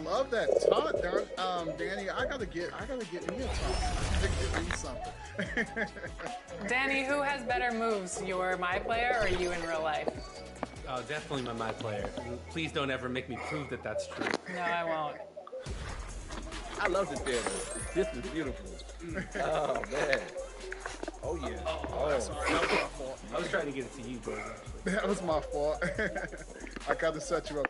love that talk, Danny. I gotta get me a talk. I gotta get me something. Danny, who has better moves, your my player or you in real life? Oh, definitely my player. Please don't ever make me prove that that's true. No, I won't. I love this bed. This is beautiful. Oh man. Oh yeah. Oh, sorry, that was my fault. I was trying to get it to you, bro. That was my fault. I gotta set you up.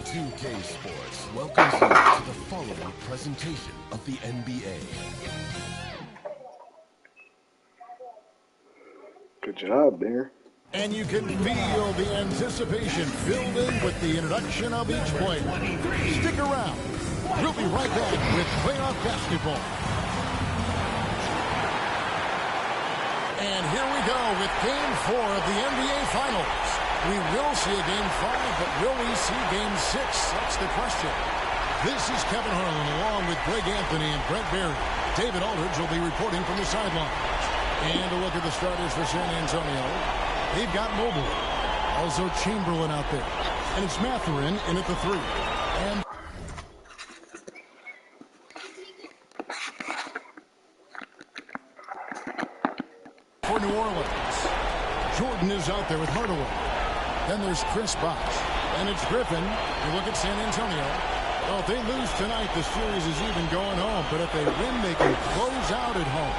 2K Sports welcomes you to the following presentation of the NBA. Good job, Bear. And you can feel the anticipation building with the introduction of each player. Stick around. We'll be right back with playoff basketball. And here we go with Game 4 of the NBA Finals. We will see a Game 5, but will we see Game 6? That's the question. This is Kevin Harlan along with Greg Anthony and Brett Berry. David Aldridge will be reporting from the sidelines. And a look at the starters for San Antonio. They've got Mobley. Also Chamberlain out there. And it's Mathurin in at the 3. And for New Orleans, Jordan is out there with Hardaway. Then there's Chris Bosh. And it's Griffin. You look at San Antonio. Well, if they lose tonight, the series is even going home. But if they win, they can close out at home.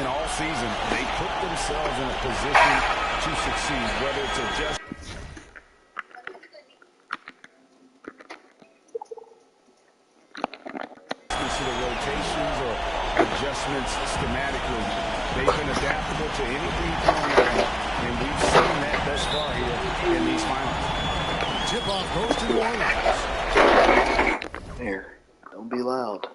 In all season, they put themselves in a position to succeed, whether it's a to the rotations or adjustments schematically. They've been adaptable to anything thrown at them, and we've seen that thus far here in these finals. Tip-off goes to New Orleans. There. Don't be loud.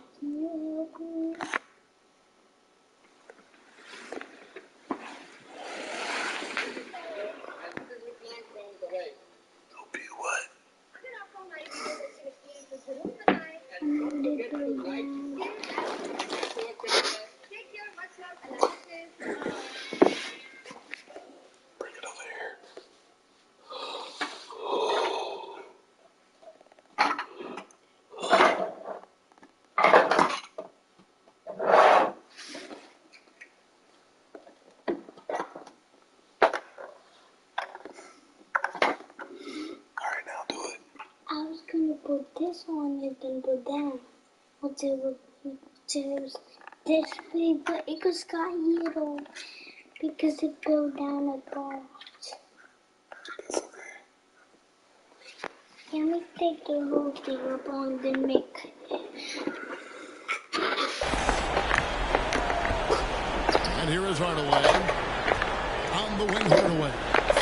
This one and then go down. Until this way, but it just got yellow because it go down a bunch. That's okay. Can we take the whole thing up on the make? And here is Hardaway. On the wing, Hardaway.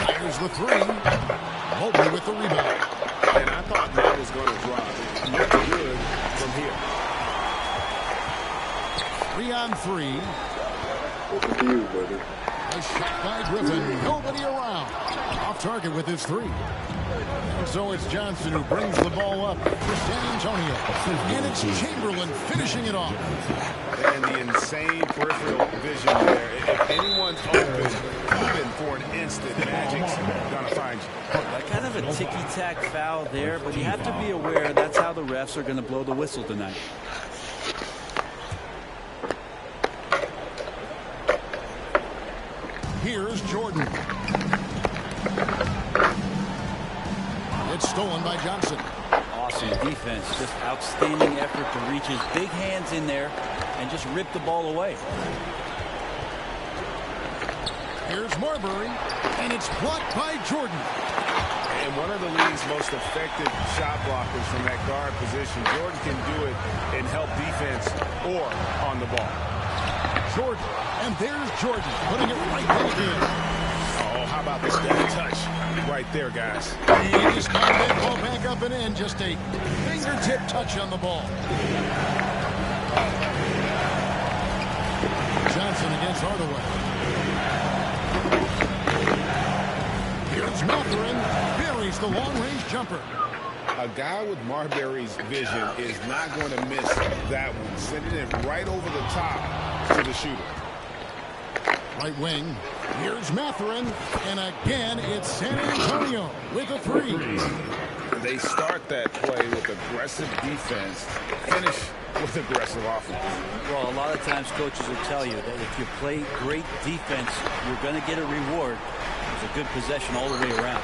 Fires the 3. Mobley with the rebound. And I thought that was going to drop. Looks good from here. 3-on-3. Look at you, brother. A shot by Griffin. Nobody around. Off target with his 3. And so it's Johnson who brings the ball up for San Antonio. And it's Chamberlain finishing it off. And the insane peripheral vision there. If anyone's open, even for an instant, Magic's going to find you. Kind of a ticky-tack foul there, but you have to be aware that's how the refs are going to blow the whistle tonight. Here's Jordan. It's stolen by Johnson. Awesome defense. Just outstanding effort to reach his big hands in there and just rip the ball away. Here's Marbury, and it's blocked by Jordan. And one of the league's most effective shot blockers from that guard position. Jordan can do it and help defense or on the ball. Jordan, and there's Jordan putting it right back in. Oh, how about this double touch right there, guys? He just got that ball back up and in. Just a fingertip touch on the ball. Johnson Johnson against Hardaway. Here's Mathurin, buries the long-range jumper. A guy with Marbury's vision is not going to miss that one. Sending it right over the top to the shooter. Right wing. Here's Mathurin. And again, it's San Antonio with a three. They start that play with aggressive defense, finish with aggressive offense. Well, a lot of times coaches will tell you that if you play great defense, you're going to get a reward. It's a good possession all the way around.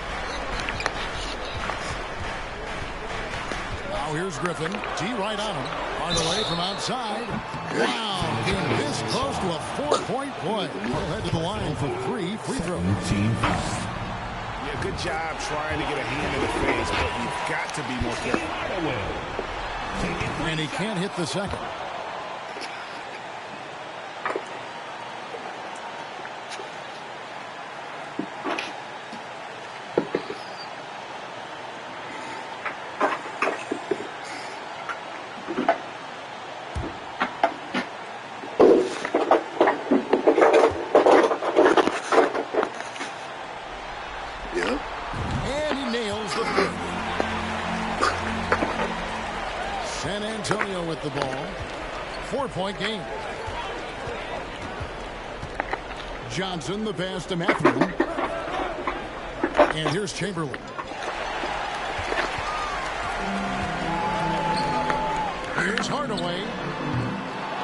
Now here's Griffin. T right on him. Hardaway from outside. Wow, being this close to a 4-point play. He'll head to the line for 3 free throws. Yeah, good job trying to get a hand in the face, but you've got to be more careful. And he can't hit the second. And he nails the three. San Antonio with the ball. 4-point game. Johnson, the pass to Mathurin. And here's Chamberlain. Here's Hardaway.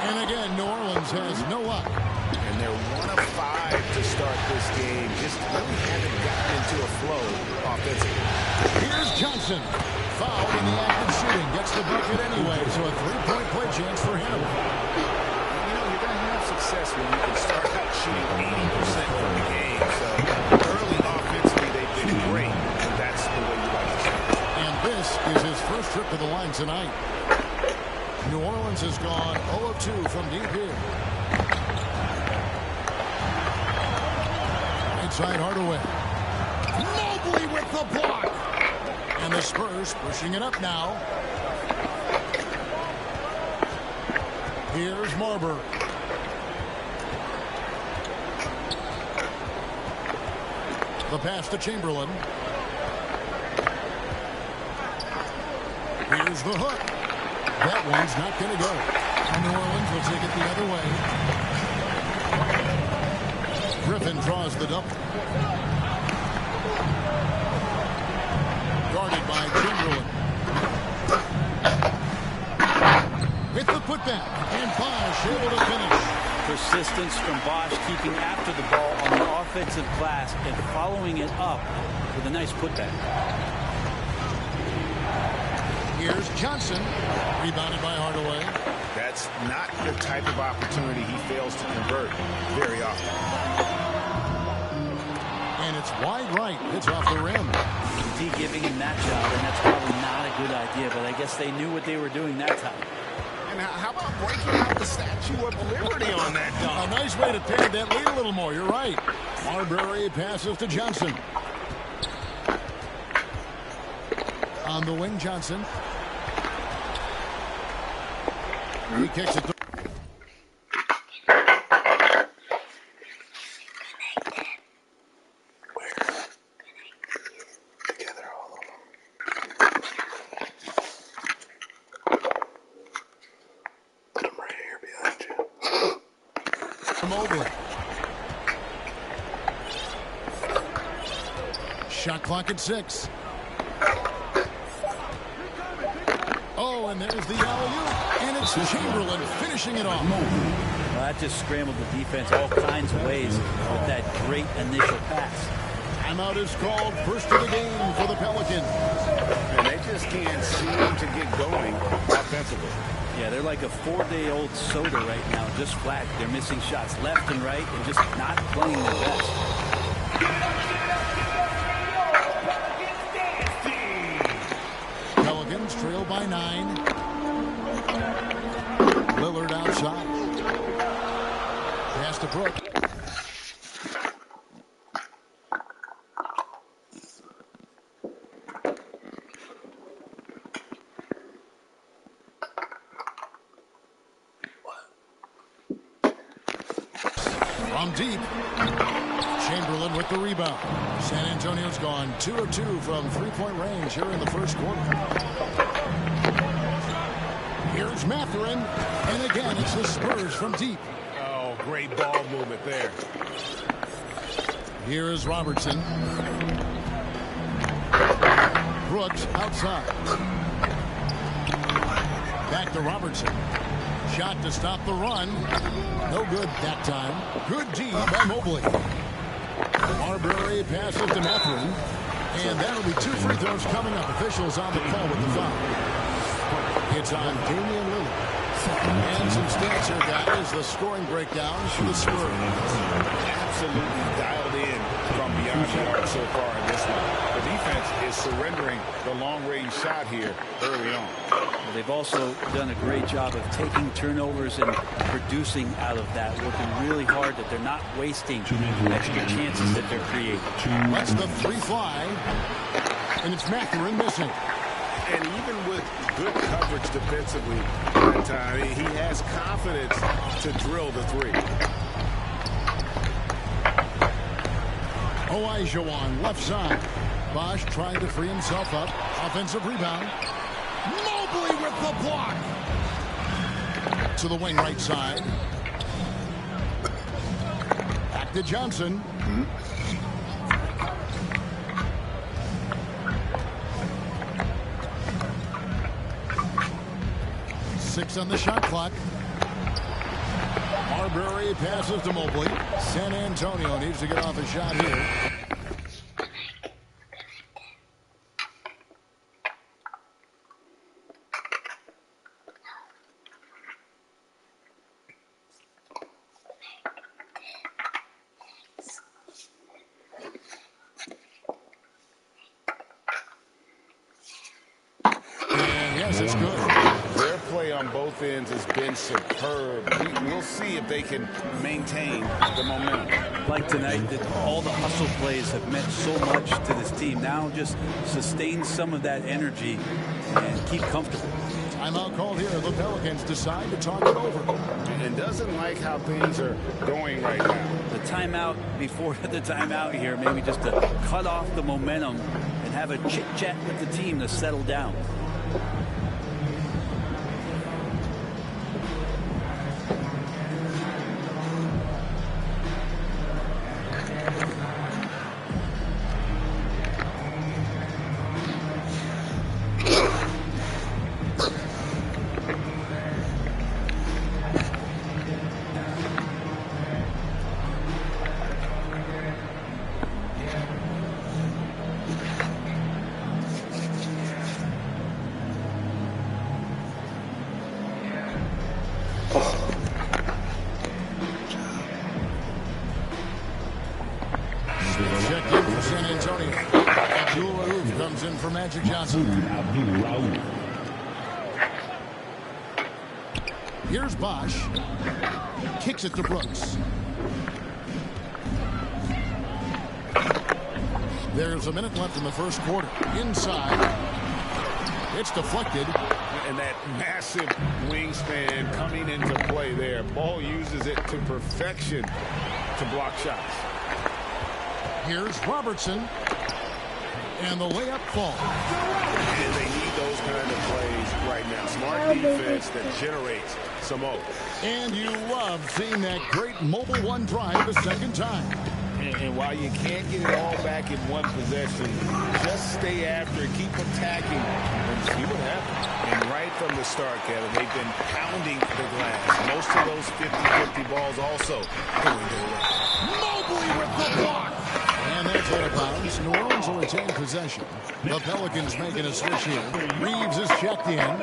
And again, New Orleans has no luck. And they're 1 of 5 to start this game. Just really haven't gotten into a flow offensively. Here's Johnson. Fouled in the act of shooting. Gets the bucket anyway, so a 3-point play chance for him. You know, you're going to have success when you can start out shooting 80% from the game. So early offensively, they've been great. And that's the way you like to see it. And this is his first trip to the line tonight. New Orleans has gone 0 of 2 from deep here. Inside Hardaway. Mobley with the block. And the Spurs pushing it up now. Here's Marbury. The pass to Chamberlain. Here's the hook. That one's not going to go. And New Orleans will take it the other way. Griffin draws the double. Guarded by Chamberlain. With the putback. And Bosch able to finish. Persistence from Bosch keeping after the ball on the offensive glass and following it up with a nice putback. Here's Johnson. Rebounded by Hardaway. That's not the type of opportunity he fails to convert very often. And it's wide right. It's off the rim. D giving him that job, and that's probably not a good idea, but I guess they knew what they were doing that time. And how about breaking out the Statue of Liberty on that dunk? A nice way to pad that lead a little more. You're right. Marbury passes to Johnson. On the wing, Johnson. He kicks it to... Together, all of them. Put them right here behind you. Mobley. Shot clock at 6. Oh, and there's the alley-oop. And it's Chamberlain finishing it off. Well, that just scrambled the defense all kinds of ways with that great initial pass. Timeout is called. First of the game for the Pelicans. And they just can't seem to get going offensively. Yeah, they're like a 4-day-old soda right now, just flat. They're missing shots left and right and just not playing their best. Pelicans trail by 9. Lillard outside. Pass to Brook. From deep, Chamberlain with the rebound. San Antonio's gone 2 of 2 from three-point range here in the first quarter. Here's Mathurin, and again it's the Spurs from deep. Oh, great ball movement there. Here is Robertson. Brooks outside. Back to Robertson. Shot to stop the run. No good that time. Good D by Mobley. Marbury passes to Mathurin. And that'll be 2 free throws coming up. Officials on the call with the foul. It's on Damian Lillard. And some stats here, guys. The scoring breakdown for the Spurs. Absolutely dialed in from beyond the arc so far in this one. The defense is surrendering the long-range shot here early on. Well, they've also done a great job of taking turnovers and producing out of that, working really hard that they're not wasting extra chances that they're creating. Lets the 3 fly, and it's Mathurin missing. And even with good coverage defensively at time, he has confidence to drill the 3. Olajuwon left side. Bosch trying to free himself up. Offensive rebound. Mobley with the block. To the wing right side. Back to Johnson. Six on the shot clock. Marbury passes to Mobley. San Antonio needs to get off a shot here. And yes, it's good. Their play on both ends has been superb. We'll see if they can maintain the momentum. Like tonight, that all the hustle plays have meant so much to this team. Now just sustain some of that energy and keep comfortable. Timeout called here. The Pelicans decide to talk it over. And doesn't like how things are going right now. The timeout before the timeout here, maybe just to cut off the momentum and have a chit-chat with the team to settle down. Check in for San Antonio. Abdul-Rauf comes in for Magic Johnson. Here's Bosch. Kicks it to Brooks. There's a minute left in the first quarter. Inside. It's deflected. And that massive wingspan coming into play there. Ball uses it to perfection to block shots. Here's Robertson. And the layup falls. And they need those kind of plays right now. Smart defense that generates some oath. And you love seeing that great mobile one drive the second time. And while you can't get it all back in one possession, just stay after it, keep attacking, and see what happens. And right from the start, Kevin, they've been pounding the glass. Most of those 50-50 balls also going their way. Mobley with the block. And that's out of bounds. New Orleans will retain possession. The Pelicans making a switch here. Reeves is checked in.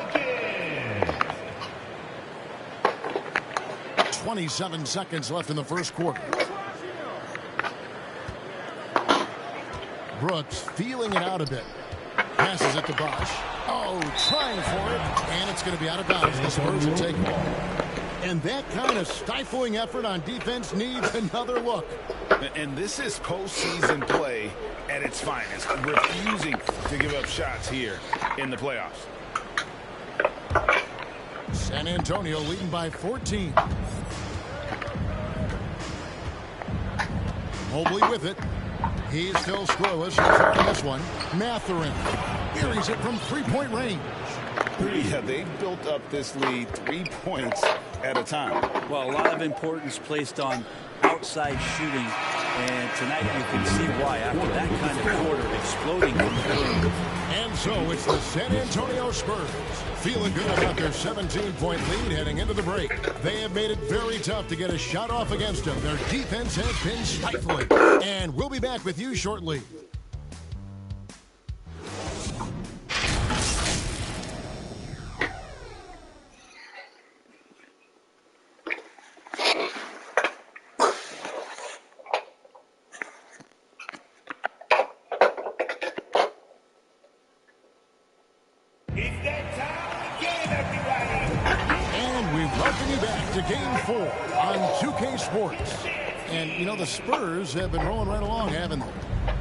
27 seconds left in the first quarter. Brooks feeling it out a bit. Passes it to Bosch. Oh, trying for it. And it's going to be out of bounds. The Spurs will take it. And that kind of stifling effort on defense needs another look. And this is postseason play at its finest. Refusing to give up shots here in the playoffs. San Antonio leading by 14. Mobley with it. He's still scoreless so far in this one. Mathurin buries it from three-point range. Yeah, they built up this lead 3 points at a time. Well, a lot of importance placed on outside shooting, and tonight you can see why after that kind of quarter exploding from the perimeter. And so it's the San Antonio Spurs feeling good about their 17-point lead heading into the break. They have made it very tough to get a shot off against them. Their defense has been stifling. And we'll be back with you shortly. Game 4 on 2K Sports. And, you know, the Spurs have been rolling right along, haven't they?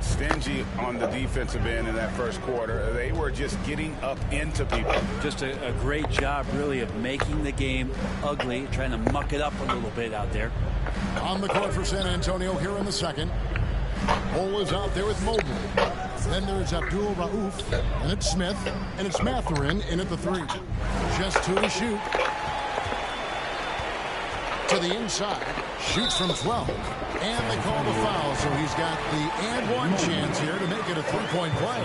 Stingy on the defensive end in that first quarter. They were just getting up into people. Just a great job, really, of making the game ugly, trying to muck it up a little bit out there. On the court for San Antonio here in the second. Cole is out there with Mobley. Then there's Abdul Rauf, and it's Smith, and it's Mathurin in at the 3. Just 2 to shoot. To the inside, shoots from 12, and they call the foul, so he's got the and one chance here to make it a 3-point play.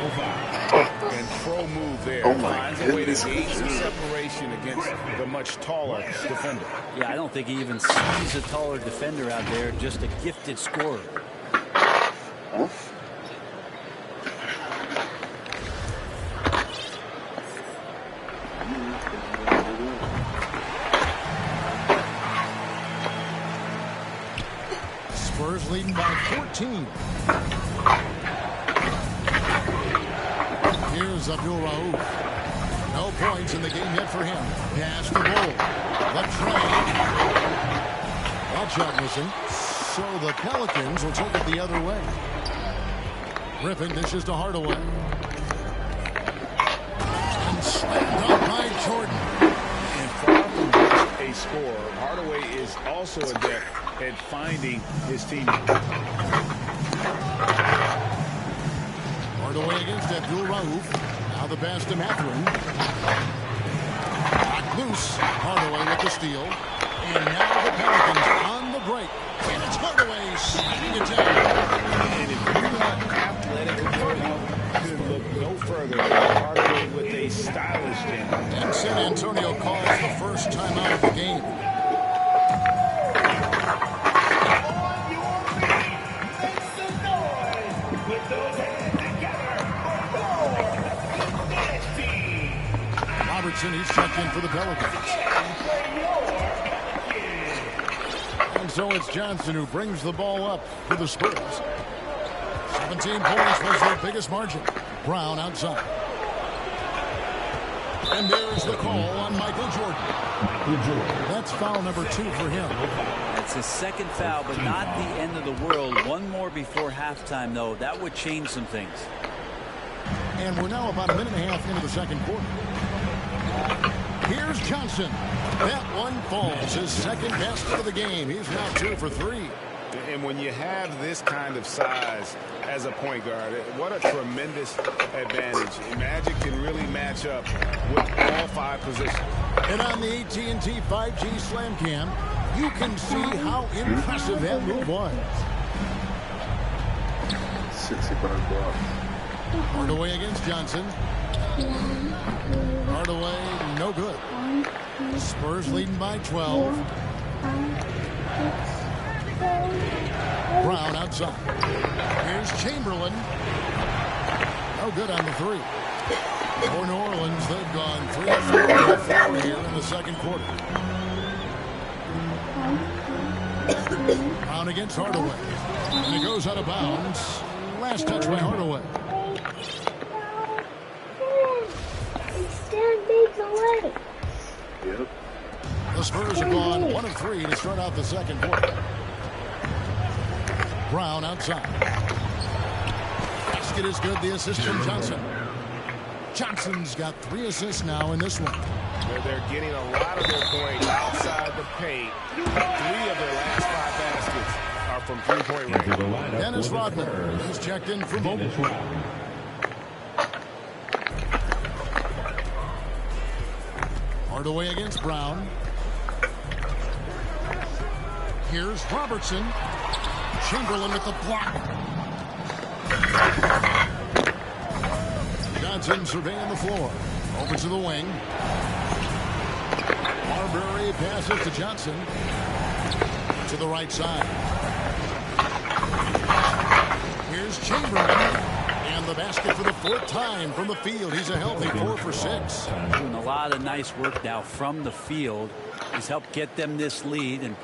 And pro move there. Finds a way to gain some separation against the much taller defender. Yeah, I don't think he even sees a taller defender out there, just a gifted scorer. Spurs leading by 14. Here's Abdul Rauf. No points in the game yet for him. Pass the ball. Left train. That shot missing. So the Pelicans will take it the other way. Griffin dishes to Hardaway. And slammed up by Jordan. And far from just a scorer, Hardaway is also adept at finding his teammate. Hardaway against Abdul Rauf. Now the pass to Mathurin. Back loose. Hardaway with the steal. And now the Pelicans on the break. And it's Hardaway sliding it down. And if you want athletic ability, you should look no further than Hardaway with a stylish game. And San Antonio calls the first timeout of the game. He's checked in for the Pelicans. And so it's Johnson who brings the ball up for the Spurs. 17 points was their biggest margin. Brown outside. And there's the call on Michael Jordan. That's foul number 2 for him. That's his second foul, but not the end of the world. One more before halftime, though. That would change some things. And we're now about a minute and a half into the second quarter. Here's Johnson. That one falls. His second best of the game. He's now 2 for 3. And when you have this kind of size as a point guard, what a tremendous advantage. Magic can really match up with all 5 positions. And on the AT&T 5G Slam Cam, you can see how impressive that move was. 65 blocks. Hardaway against Johnson. Hardaway, no good. Spurs leading by 12. Brown outside. Here's Chamberlain. No good on the 3. For New Orleans, they've gone 3 of 4 here in the second quarter. Brown against Hardaway. And it goes out of bounds. Last touch by Hardaway. Yep. The Spurs have gone 1 of 3 to start out the second quarter. Brown outside. Basket is good. The assist from Johnson. Johnson's got 3 assists now in this one. They're getting a lot of their points outside the paint. 3 of their last 5 baskets are from three-point range. Dennis Rodman is checked in for Wilt. Hardaway against Brown. Here's Robertson. Chamberlain with the block. Johnson surveying the floor. Over to the wing. Marbury passes to Johnson. To the right side. Here's Chamberlain. And the basket for the fourth time from the field. He's a healthy 4 for 6. Doing a lot of nice work now from the field. He's helped get them this lead. And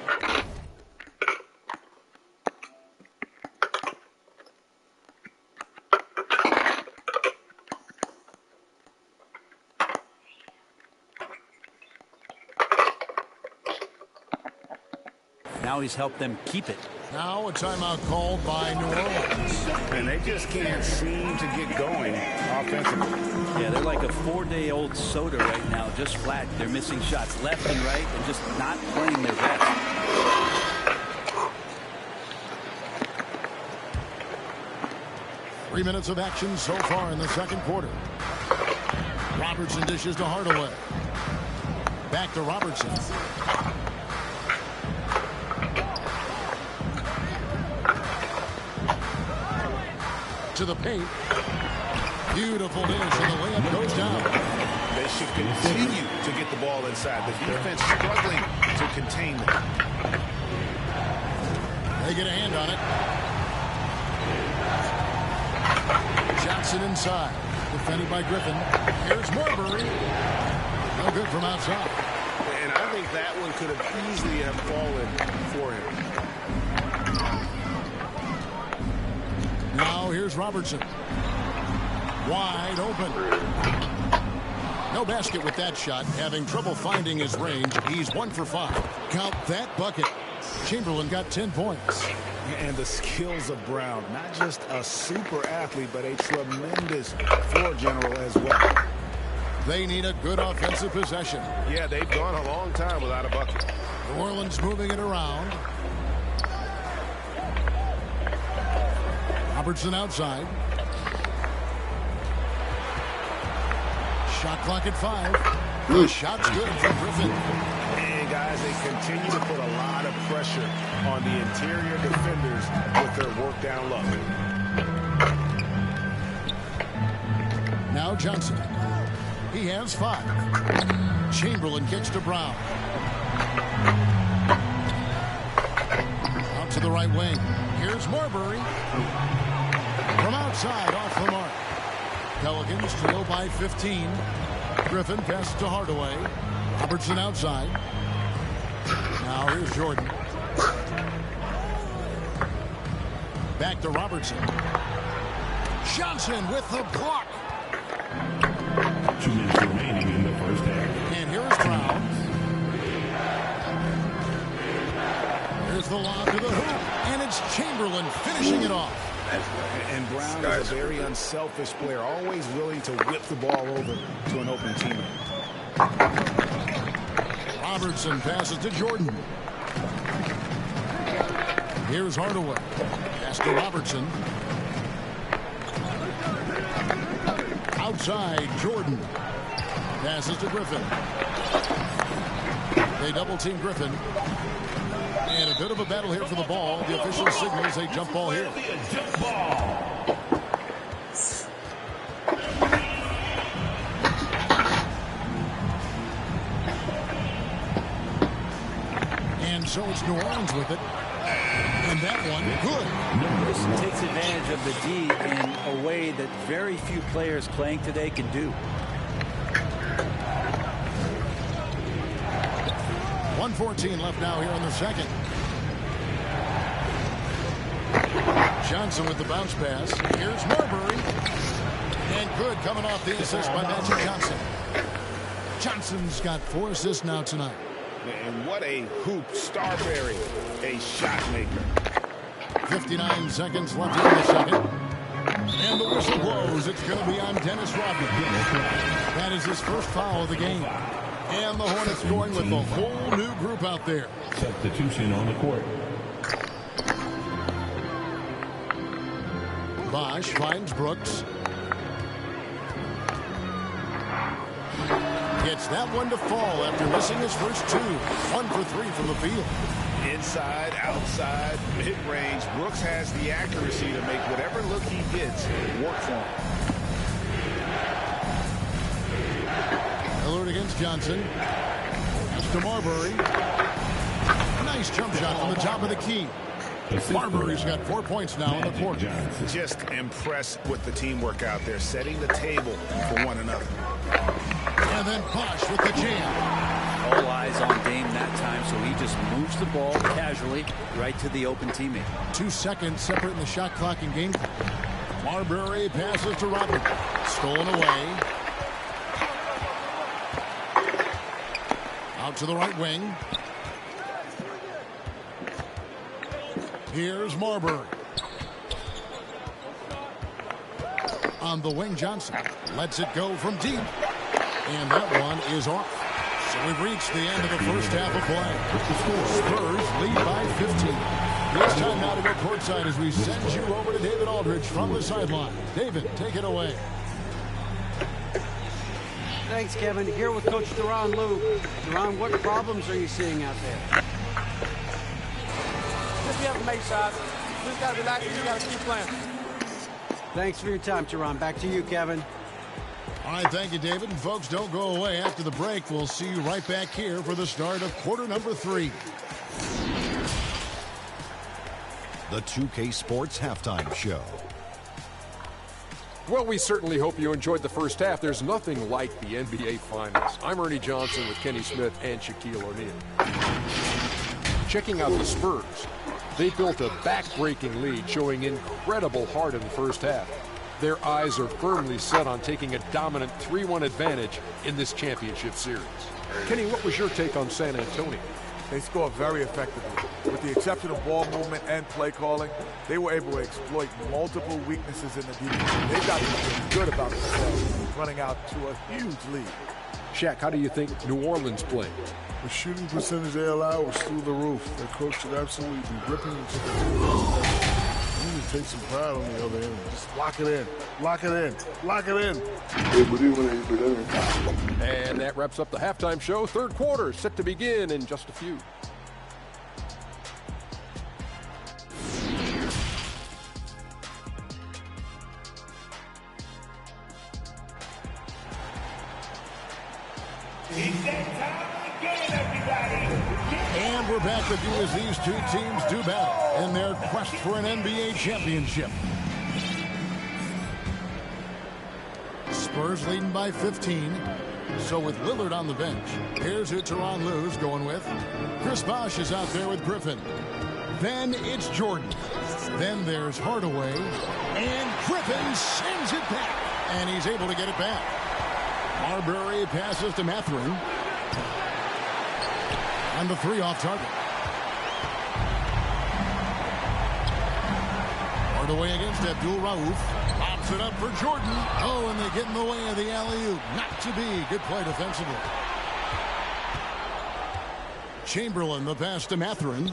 now he's helped them keep it. Now a timeout called by New Orleans. And they just can't seem to get going offensively. Yeah, they're like a 4-day-old soda right now, just flat. They're missing shots left and right and just not playing their best. 3 minutes of action so far in the second quarter. Robertson dishes to Hardaway. Back to Robertson. To the paint. Beautiful dish, and the layup goes down. They should continue to get the ball inside. The defense struggling to contain them. They get a hand on it. Johnson inside. Defended by Griffin. Here's Marbury. No good from outside. And I think that one could have easily have fallen for him. Now here's Robertson. Wide open. No basket with that shot. Having trouble finding his range. He's 1 for 5. Count that bucket. Chamberlain got 10 points. And the skills of Brown. Not just a super athlete, but a tremendous floor general as well. They need a good offensive possession. Yeah, they've gone a long time without a bucket. New Orleans moving it around. Robertson outside. Shot clock at 5. The shot's good for Griffin. And guys, they continue to put a lot of pressure on the interior defenders with their work down low. Now Johnson. He has 5. Chamberlain kicks to Brown. Out to the right wing. Here's Marbury. From outside, off the mark. Pelicans trail by 15. Griffin passes to Hardaway. Robertson outside. Now here's Jordan. Back to Robertson. Johnson with the block. 2 minutes remaining in the first half. And here's Brown. Here's the lob to the hoop. And it's Chamberlain finishing it off. And Brown is a very unselfish player, always willing to whip the ball over to an open teammate. Robertson passes to Jordan. Here's Hardaway. Pass to Robertson. Outside, Jordan. Passes to Griffin. They double-team Griffin. And a bit of a battle here for the ball. The official signals a jump ball here. And so it's New Orleans with it. And that one, good. This takes advantage of the D in a way that very few players playing today can do. 1:14 left now here in the second. Johnson with the bounce pass. Here's Marbury. And good coming off the assist by Magic Johnson. Johnson's got 4 assists now tonight. And what a hoop, Starberry, a shot maker. 59 seconds left here in the second. And the whistle blows. It's going to be on Dennis Rodman. That is his first foul of the game. And the Hornets going with the whole new group out there. Substitution on the court. Bosch finds Brooks. Gets that one to fall after missing his first two. 1 for 3 from the field. Inside, outside, mid-range. Brooks has the accuracy to make whatever look he gets work for him. Alert against Johnson. That's to Marbury. Nice jump shot on the top of the key. Marbury's got 4 points now in the quarter. Just impressed with the teamwork out there, setting the table for one another. And then Bosch with the jam. All eyes on Dame that time, so he just moves the ball casually right to the open teammate. 2 seconds separating the shot clock and game clock. Marbury passes to Robert. Stolen away. Out to the right wing. Here's Marbury. On the wing, Johnson lets it go from deep. And that one is off. So we've reached the end of the first half of play. Spurs lead by 15. It's time now to go courtside as we send you over to David Aldridge from the sideline. David, take it away. Thanks, Kevin. Here with Coach Duran Lou. Duran, what problems are you seeing out there? We haven't made shots. We just got to relax and we got to keep playing. Thanks for your time, Duran. Back to you, Kevin. All right, thank you, David. And folks, don't go away. After the break, we'll see you right back here for the start of quarter number 3. The 2K Sports Halftime Show. Well, we certainly hope you enjoyed the first half. There's nothing like the NBA Finals. I'm Ernie Johnson with Kenny Smith and Shaquille O'Neal. Checking out the Spurs. They built a back-breaking lead, showing incredible heart in the first half. Their eyes are firmly set on taking a dominant 3-1 advantage in this championship series. Kenny, what was your take on San Antonio? They scored very effectively. With the exception of ball movement and play calling, they were able to exploit multiple weaknesses in the defense. They got something good about themselves, running out to a huge lead. Shaq, how do you think New Orleans played? The shooting percentage they allowed was through the roof. Their coach should absolutely be ripping into the you need to take some pride on the other end. Just lock it in. Lock it in. Lock it in. And that wraps up the halftime show. Third quarter set to begin in just a few. And we're back with you as these two teams do battle in their quest for an NBA championship. Spurs leading by 15. So with Lillard on the bench, here's who Tyronn Lue's going with. Chris Bosh is out there with Griffin. Then it's Jordan. Then there's Hardaway. And Griffin sends it back. And he's able to get it back. Marbury passes to Mathurin. And the 3 off target. Hardaway against Abdul Rauf. Lobs it up for Jordan. Oh, and they get in the way of the alley-oop. Not to be. Good play defensively. Chamberlain, the pass to Mathurin.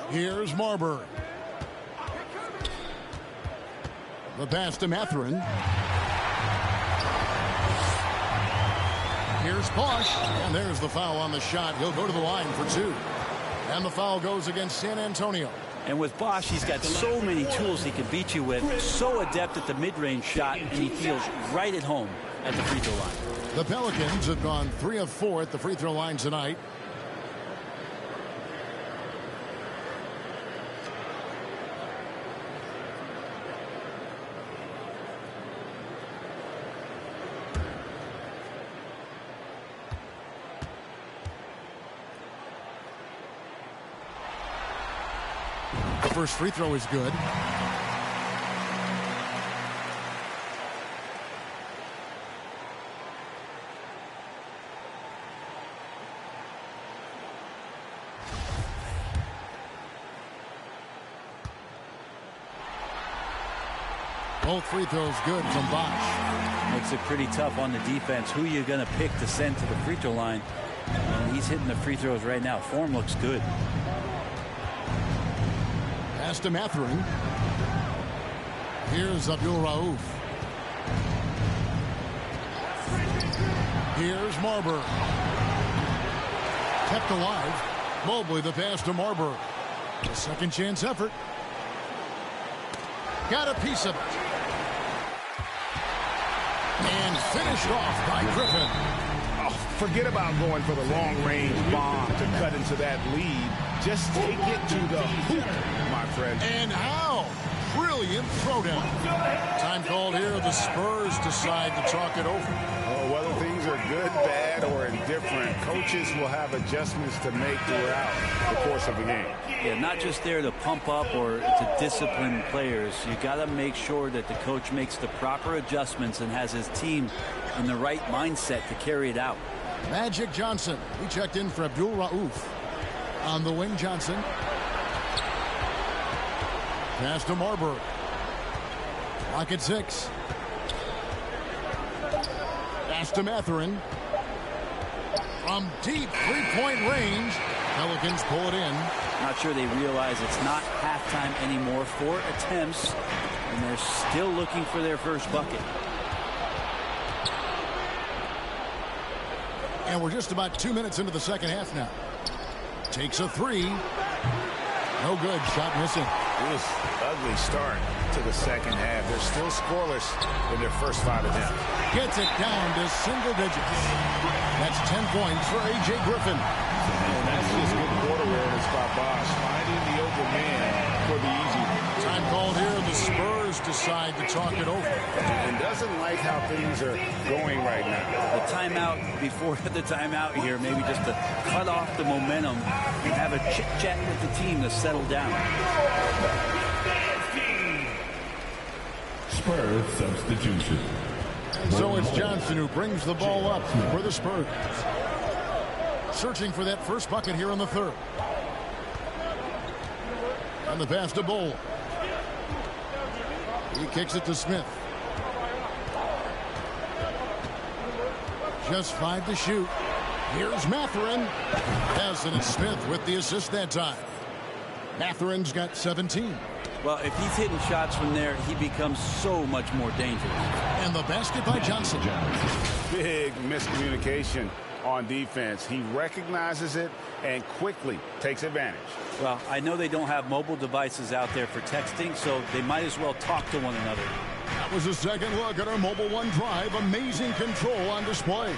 Here's Marbury. The pass to Mathurin. Here's Bosh. And there's the foul on the shot. He'll go to the line for 2. And the foul goes against San Antonio. And with Bosh, he's got so many tools he can beat you with. So adept at the mid-range shot, and he feels right at home at the free throw line. The Pelicans have gone 3 of 4 at the free throw line tonight. First free throw is good. Both free throws good from Bosh. Makes it pretty tough on the defense. Who you're going to pick to send to the free throw line. And he's hitting the free throws right now. Form looks good. pass to Mathurin. Here's Abdul Rauf. Here's Marburg. Kept alive. Mobley the pass to Marburg. A second chance effort. Got a piece of it. And finished off by Griffin. Oh, forget about going for the long-range bomb to cut into that lead. Just take it to the hoop, my friend. And how? Brilliant throwdown. Time called here. The Spurs decide to talk it over. Oh, whether things are good, bad, or indifferent, coaches will have adjustments to make throughout the course of the game. Yeah, not just there to pump up or to discipline players. You got to make sure that the coach makes the proper adjustments and has his team in the right mindset to carry it out. Magic Johnson. He checked in for Abdul Rauf. On the wing, Johnson. Pass to Marburg. Clock at 6. Pass to Mathurin. From deep three-point range. Pelicans pull it in. Not sure they realize it's not halftime anymore. 4 attempts, and they're still looking for their first bucket. And we're just about 2 minutes into the second half now. Takes a 3. No good. Shot missing. It was an ugly start to the second half. They're still scoreless in their first 5 attempts. Gets it down to single digits. That's 10 points for A.J. Griffin. And that's just good quarter awareness by Bosh, finding the open man for the easy one. Time called here. The Spurs decide to talk it over. And doesn't like how things are going right now. The timeout before the timeout here, maybe just to cut off the momentum and have a chit-chat with the team to settle down. Spurs substitution. So it's Johnson who brings the ball up for the Spurs. Searching for that first bucket here in the third. On the pass to Bull. He kicks it to Smith. Just 5 to shoot. Here's Mathurin. Passing it Smith with the assist that time. Mathurin's got 17. Well, if he's hitting shots from there, he becomes so much more dangerous. And the basket by Johnson. Big miscommunication on defense. He recognizes it and quickly takes advantage. Well, I know they don't have mobile devices out there for texting, so they might as well talk to one another. That was a second look at our Mobile One drive. Amazing control on display.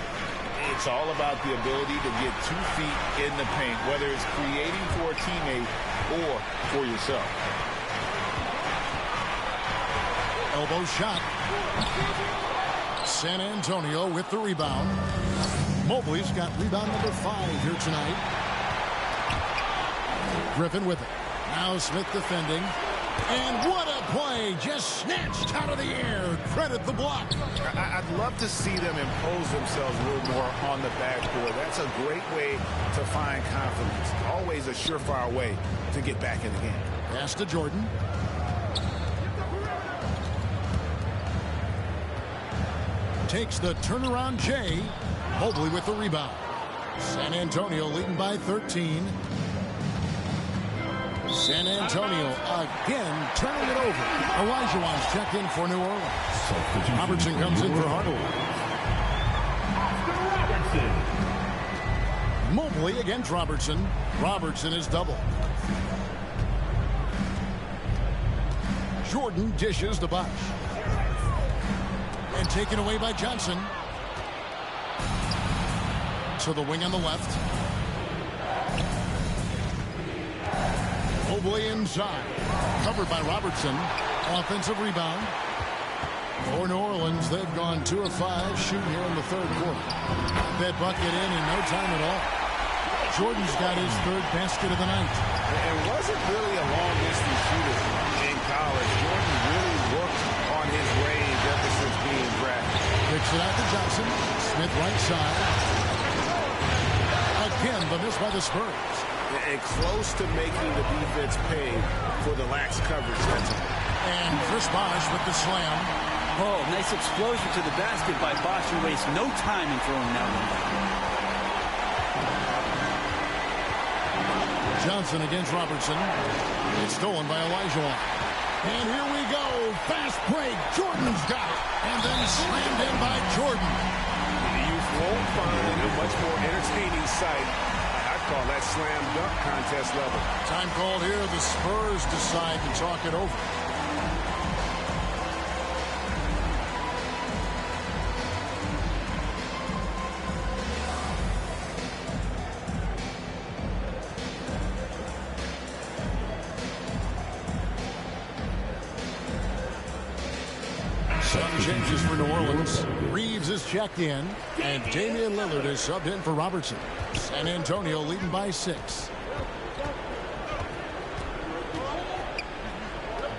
It's all about the ability to get 2 feet in the paint, whether it's creating for a teammate or for yourself. Elbow shot. San Antonio with the rebound. Mobley's got rebound number 5 here tonight. Griffin with it. Now Smith defending. And what a play. Just snatched out of the air. Credit the block. I'd love to see them impose themselves a little more on the backboard. That's a great way to find confidence. Always a surefire way to get back in the game. Pass to Jordan. Takes the turnaround Jay. Mobley with the rebound. San Antonio leading by 13. San Antonio again turning it over. Olajuwon's checked in for New Orleans. Robertson comes in for Hardaway. Mobley against Robertson. Robertson is double. Jordan dishes to Bosh. And taken away by Johnson. To the wing on the left. Mobley inside. Covered by Robertson. Offensive rebound. For New Orleans, they've gone 2 of 5 shooting here in the third quarter. That bucket in no time at all. Jordan's got his 3rd basket of the night. It wasn't really a long-distance shooter in college. Jordan really worked on his range ever since being drafted. Kicks it out to Johnson. Smith right side. Again, the miss by the Spurs. And close to making the defense pay for the lax coverage that's on. And Chris Bosh with the slam. Oh, nice explosion to the basket by Bosh, who wastes no time in throwing that one. Johnson against Robertson. It's stolen by Elijah. And here we go. Fast break. Jordan's got it. And then slammed in by Jordan. You won't find a much more entertaining sight. I call that slam dunk contest level. Time called here. The Spurs decide to talk it over. Some changes for New Orleans. Reeves is checked in, and Damian Lillard is subbed in for Robertson. San Antonio leading by 6.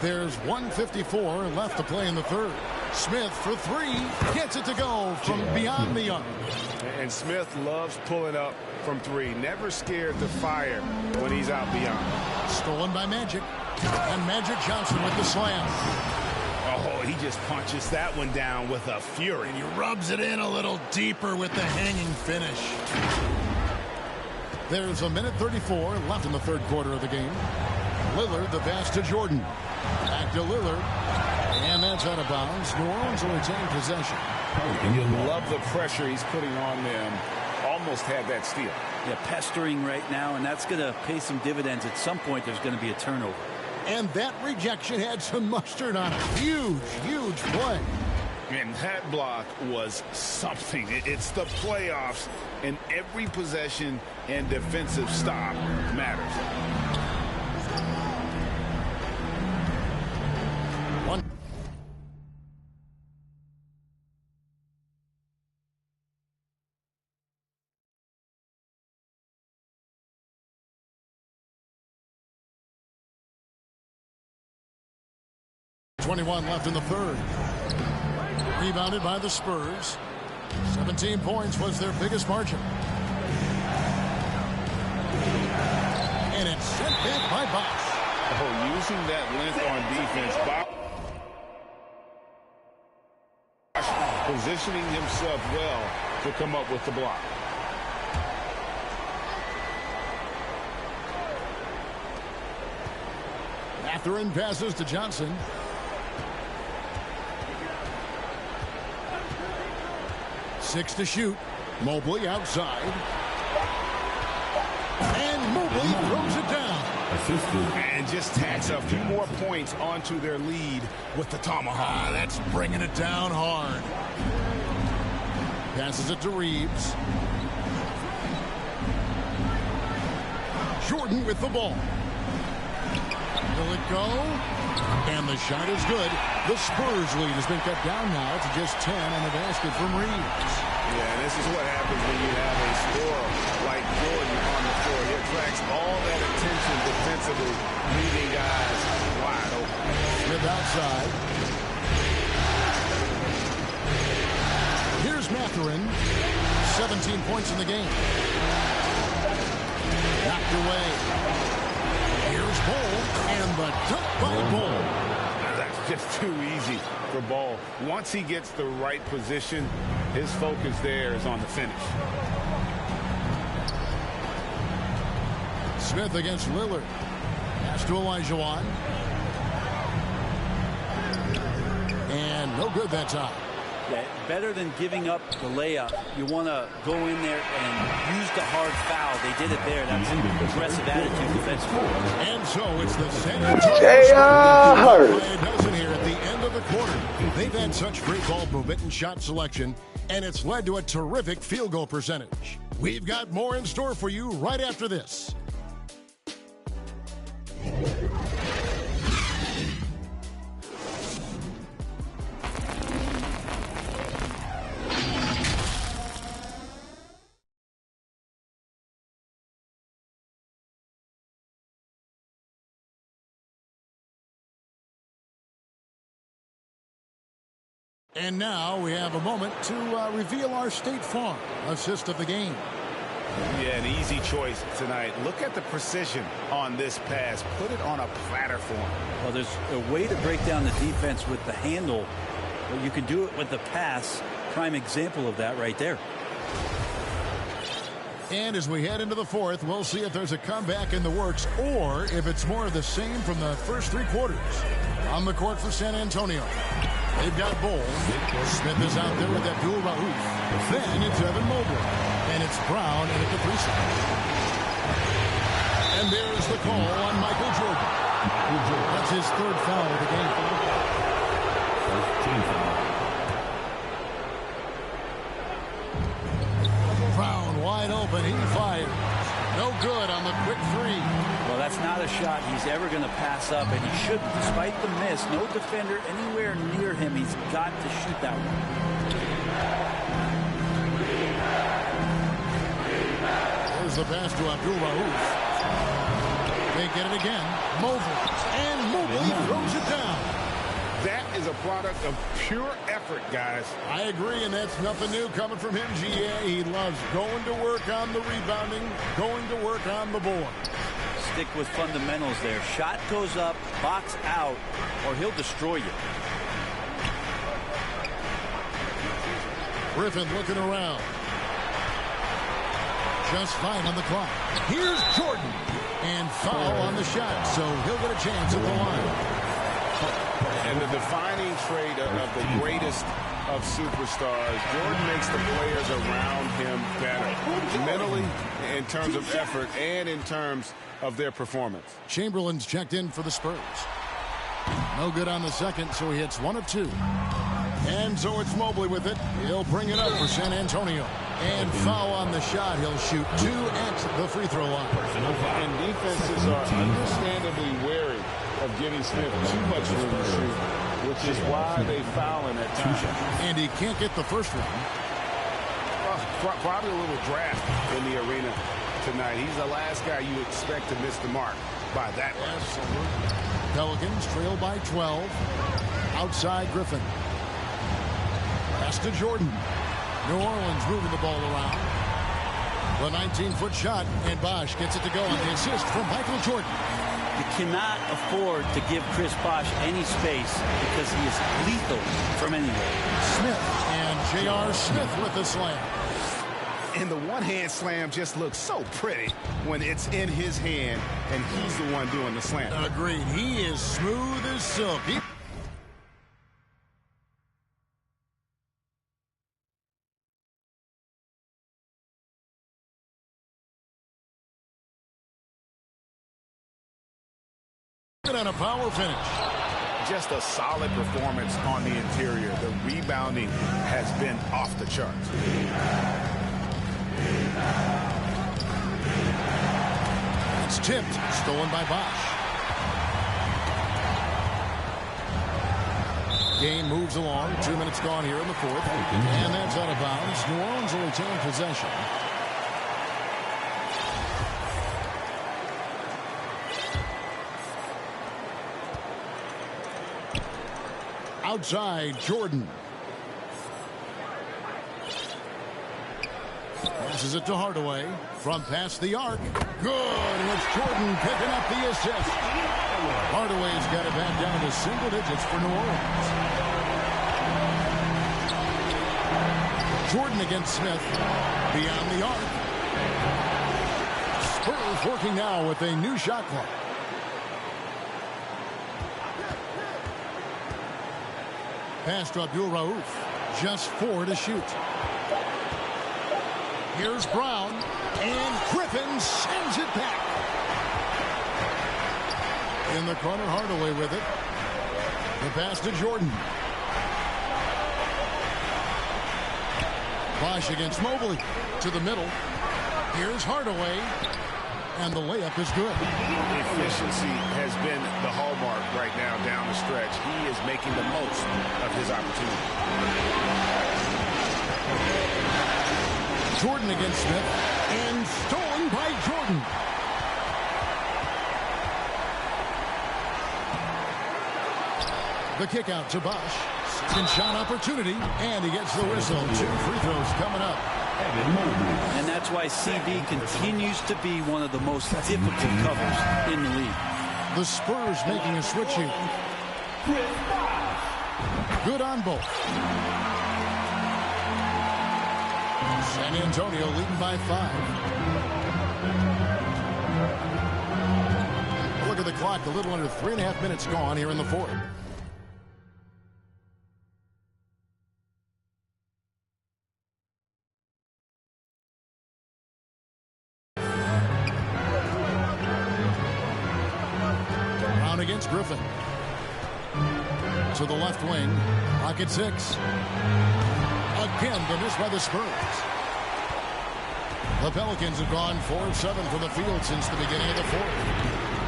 There's 1:54 left to play in the third. Smith for 3. Gets it to go from beyond the arc. And Smith loves pulling up from 3. Never scared to fire when he's out beyond. Stolen by Magic. And Magic Johnson with the slam. Oh, he just punches that one down with a fury. And he rubs it in a little deeper with the hanging finish. There's 1:34 left in the third quarter of the game. Lillard, the pass to Jordan. Back to Lillard. And that's out of bounds. New Orleans will retain possession. You love the pressure he's putting on them. Almost had that steal. Yeah, pestering right now, and that's going to pay some dividends. At some point, there's going to be a turnover. And that rejection had some mustard on it. Huge, huge play. And that block was something. It's the playoffs, and every possession and defensive stop matters. One. .21 left in the third. Rebounded by the Spurs. 17 points was their biggest margin. And it's sent back by Bosch. Oh, using that length on defense, Bosch positioning himself well to come up with the block. Mathurin passes to Johnson. Six to shoot. Mobley outside. And Mobley throws it down. And just tacks a few more points onto their lead with the tomahawk. That's bringing it down hard. Passes it to Reeves. Jordan with the ball. Will it go? And the shot is good. The Spurs lead has been cut down now to just 10 on the basket from Reeves. Yeah, this is what happens when you have a scorer like Jordan on the floor. He attracts all that attention defensively, leaving guys wide open. Smith outside. Here's Mathurin. 17 points in the game. Knocked away. Here's Ball, and the dunk by Ball. That's just too easy for Ball. Once he gets the right position, his focus there is on the finish. Smith against Lillard. Pass to Elijah. And no good that time. Yeah, better than giving up the layup. You want to go in there and use the hard foul. They did it there. That's an aggressive attitude defensively. And so it's the San Antonio Spurs. A dozen here at the end of the quarter. They've had such great ball movement and shot selection, and it's led to a terrific field goal percentage. We've got more in store for you right after this. And now we have a moment to reveal our State Farm assist of the game. Yeah, an easy choice tonight. Look at the precision on this pass. Put it on a platter for him. Well, there's a way to break down the defense with the handle, but you can do it with the pass. Prime example of that right there. And as we head into the fourth, we'll see if there's a comeback in the works or if it's more of the same from the first 3 quarters. On the court for San Antonio, they've got Bol. Smith is out there with Abdul Rauf. Then it's Evan Mobley. And it's Brown in at the free throw. And there's the call on Michael Jordan. That's his 3rd foul of the game. Team foul. Brown wide open. He fires. No good on the quick 3. Well, that's not a shot he's ever going to pass up, and he shouldn't. Despite the miss, no defender anywhere near him. He's got to shoot that one. There's the pass to Abdul Rauf. They get it again. Mobley. And Mobley throws it down. That is a product of pure effort, guys. I agree, and that's nothing new coming from him, GA. He loves going to work on the rebounding, going to work on the board. Stick with fundamentals there. Shot goes up, box out, or he'll destroy you. Griffin looking around. Just 5 on the clock. Here's Jordan. And foul on the shot, so he'll get a chance at the line. And the defining trait of the greatest of superstars, Jordan makes the players around him better. Mentally, in terms of effort, and in terms of their performance. Chamberlain's checked in for the Spurs. No good on the second, so he hits 1 of 2. And so it's Mobley with it. He'll bring it up for San Antonio. And foul on the shot. He'll shoot 2 at the free throw line. And defenses are understandably wary of giving Smith too much room to shoot, which is why they foul him at times. And he can't get the first one. Probably a little draft in the arena tonight. He's the last guy you expect to miss the mark by that much. Pelicans trail by 12. Outside Griffin. Pass to Jordan. New Orleans moving the ball around. The 19-foot shot, and Bosh gets it to go on the assist from Michael Jordan. You cannot afford to give Chris Bosh any space because he is lethal from anywhere. Smith and J.R. Smith with the slam. And the one-hand slam just looks so pretty when it's in his hand and he's the one doing the slam. Agreed. He is smooth as silk. On a power finish. Just a solid performance on the interior. The rebounding has been off the charts. It's tipped, stolen by Bosh. Game moves along. 2 minutes gone here in the fourth. And that's out of bounds. New Orleans will retain possession. Outside, Jordan. Passes it to Hardaway from past the arc. Good, and it's Jordan picking up the assist. Hardaway's got it back down to single digits for New Orleans. Jordan against Smith beyond the arc. Spurs working now with a new shot clock. Pass to Abdul Rauf. Just 4 to shoot. Here's Brown. And Griffin sends it back. In the corner, Hardaway with it. The pass to Jordan. Bosh against Mobley. To the middle. Here's Hardaway. And the layup is good. Efficiency has been the hallmark right now down the stretch. He is making the most of his opportunity. Jordan against Smith. And stolen by Jordan. The kick out to Bosh. Second shot opportunity. And he gets the whistle. 2 free throws coming up. And that's why CB continues to be one of the most difficult covers in the league. The Spurs making a switch here. Good on both. San Antonio leading by 5. Look at the clock, a little under 3.5 minutes gone here in the fourth. Brown against Griffin. To the left wing. Pocket 6. Again, the miss by the Spurs. The Pelicans have gone 4 of 7 from the field since the beginning of the fourth.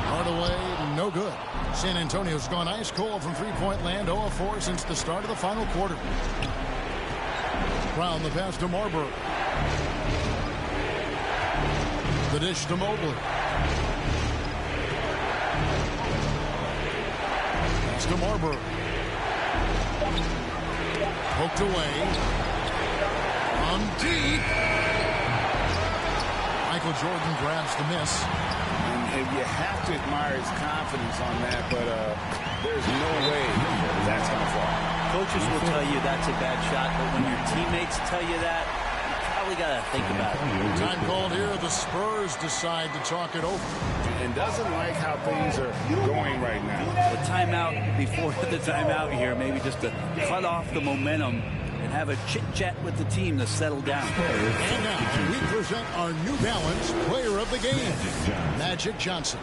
Hardaway, no good. San Antonio's gone ice cold from three-point land, 0 of 4 since the start of the final quarter. Brown, the pass to Marbury. The dish to Mobley. Pass to Marbury. Poked away. On deep. Michael Jordan grabs the miss. And you have to admire his confidence on that, but there's no way that's going to fall. Coaches will tell you that's a bad shot, but when your teammates tell you that, you probably got to think about it. Time called here. The Spurs decide to talk it over. And doesn't like how things are going right now. The timeout before the timeout here, maybe just to cut off the momentum and have a chit-chat with the team to settle down. And now we present our New Balance Player of the Game, Magic Johnson.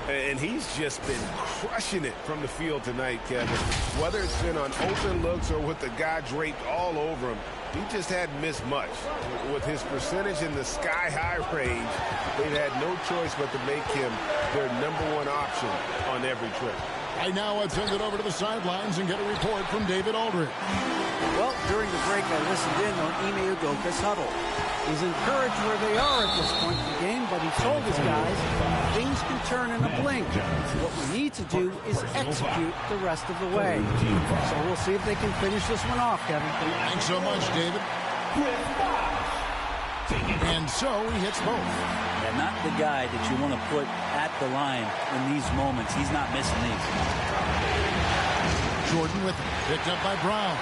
And he's just been crushing it from the field tonight, Kevin. Whether it's been on open looks or with the guy draped all over him, he just hadn't missed much. With his percentage in the sky-high range, they've had no choice but to make him their #1 option on every trip. Right now, I send it over to the sidelines and get a report from David Aldridge. Well, during the break, I listened in on Ime Udoka's huddle. He's encouraged where they are at this point in the game, but he told his guys things can turn in a blink. What we need to do is execute the rest of the way. So we'll see if they can finish this one off, Kevin. Thanks so much, David. And so he hits both. Yeah, not the guy that you want to put at the line in these moments. He's not missing these. Jordan with it. Picked up by Brown.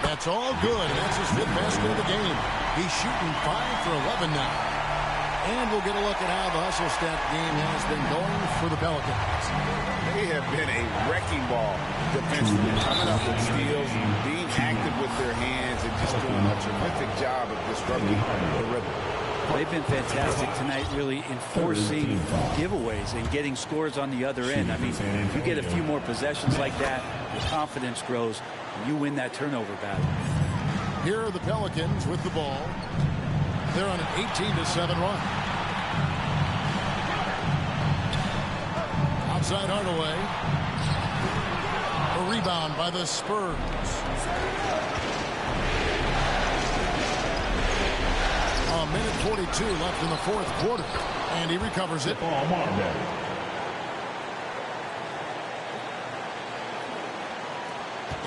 That's all good. That's his 5th basket of the game. He's shooting 5 for 11 now. And we'll get a look at how the hustle stat game has been going for the Pelicans. They have been a wrecking ball defensively, coming up with steals, being active with their hands, and just doing a terrific job of disrupting the rhythm. They've been fantastic tonight, really enforcing giveaways and getting scores on the other end. I mean, if you get a few more possessions like that, your confidence grows, and you win that turnover battle. Here are the Pelicans with the ball. They're on an 18-7 run. Outside Hardaway. A rebound by the Spurs. A minute 42 left in the fourth quarter. And he recovers it.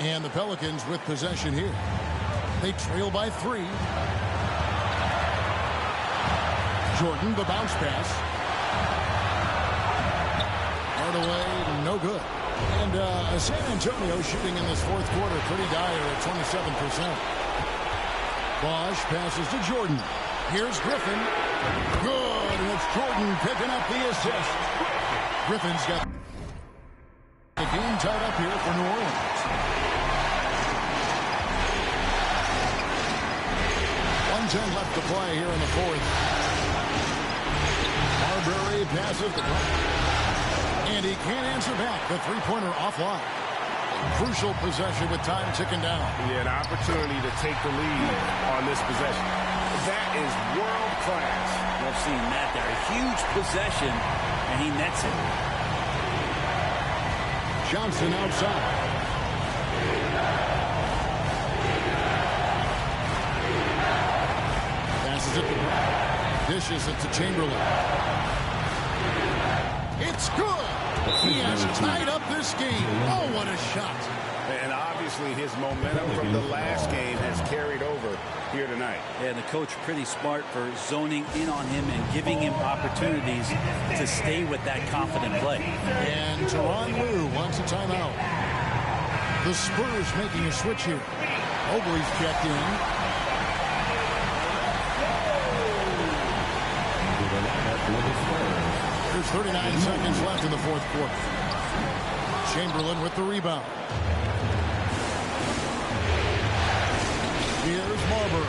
And the Pelicans with possession here. They trail by 3. Jordan, the bounce pass. Hardaway, no good. And San Antonio shooting in this fourth quarter pretty dire at 27%. Bosch passes to Jordan. Here's Griffin. Good, and it's Jordan picking up the assist. Griffin's got the game tied up here for New Orleans. 1:10 left to play here in the fourth. Marbury passes the ball. And he can't answer back. The three-pointer offline. Crucial possession with time ticking down. Yeah, an opportunity to take the lead on this possession. That is world class. Love seeing that there. A huge possession, and he nets it. Johnson outside. Passes it to Brown. Dishes it to Chamberlain. It's good. He has tied up this game. Oh, what a shot. And obviously his momentum from the last game has carried over here tonight. Yeah, and the coach pretty smart for zoning in on him and giving him opportunities to stay with that confident play. And Tyronn Lue wants a timeout. The Spurs making a switch here. Mobley's checked in. There's 39 seconds left in the fourth quarter. Chamberlain with the rebound. Here's Marbury.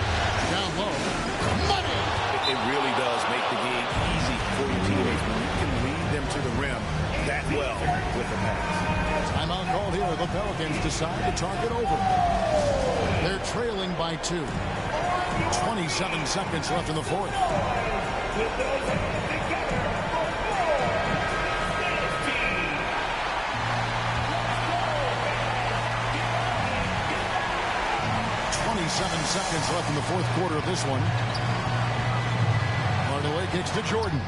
Down low. Money! It really does make the game easy for your teammates when you can lead them to the rim that well with the pass. Timeout called here. The Pelicans decide to target over. They're trailing by 2. 27 seconds left in the fourth. Seconds left in the fourth quarter of this one. Hardaway kicks to Jordan.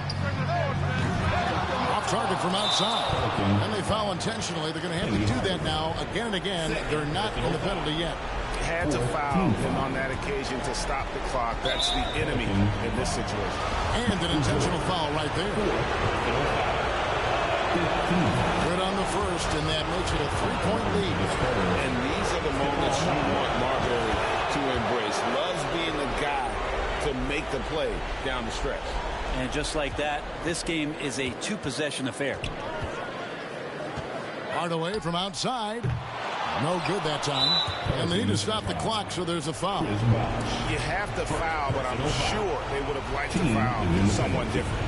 Off target from outside. And they foul intentionally. They're going to have to do that now again and again. They're not in the penalty yet. Had to foul him on that occasion to stop the clock. That's the enemy in this situation. And an intentional foul right there. Good on the first, and that makes it a 3-point lead. And these are the moments you want Marbury to embrace. Loves being the guy to make the play down the stretch. And just like that, this game is a 2-possession affair. Hardaway from outside. No good that time. And they need to stop the clock, so there's a foul. You have to foul, but I'm sure they would have liked to foul someone different.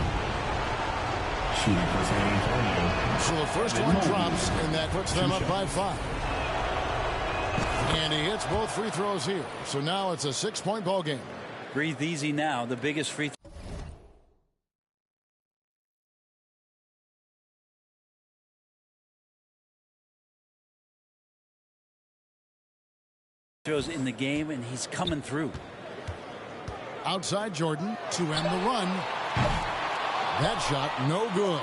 So the first one drops, and that puts them up by 5. And he hits both free throws here. So now it's a 6-point ball game. Breathe easy now. The biggest free throws in the game, and he's coming through. Outside Jordan to end the run. That shot no good.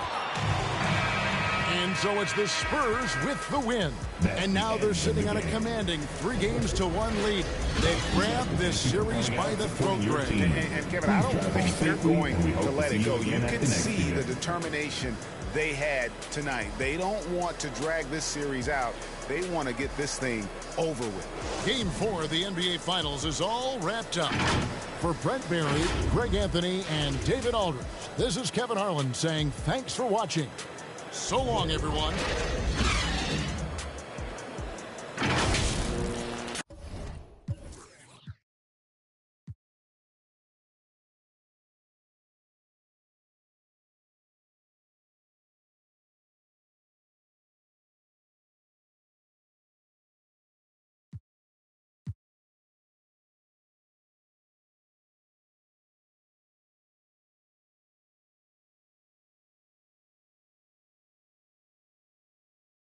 And so it's the Spurs with the win. And now they're sitting on a commanding 3-1 lead. They've grabbed this series by the throat, Greg. And Kevin, I don't think they're going to let it go. You can see the determination they had tonight. They don't want to drag this series out. They want to get this thing over with. Game 4 of the NBA Finals is all wrapped up. For Brent Berry, Greg Anthony, and David Aldridge, this is Kevin Harlan saying thanks for watching. So long, everyone.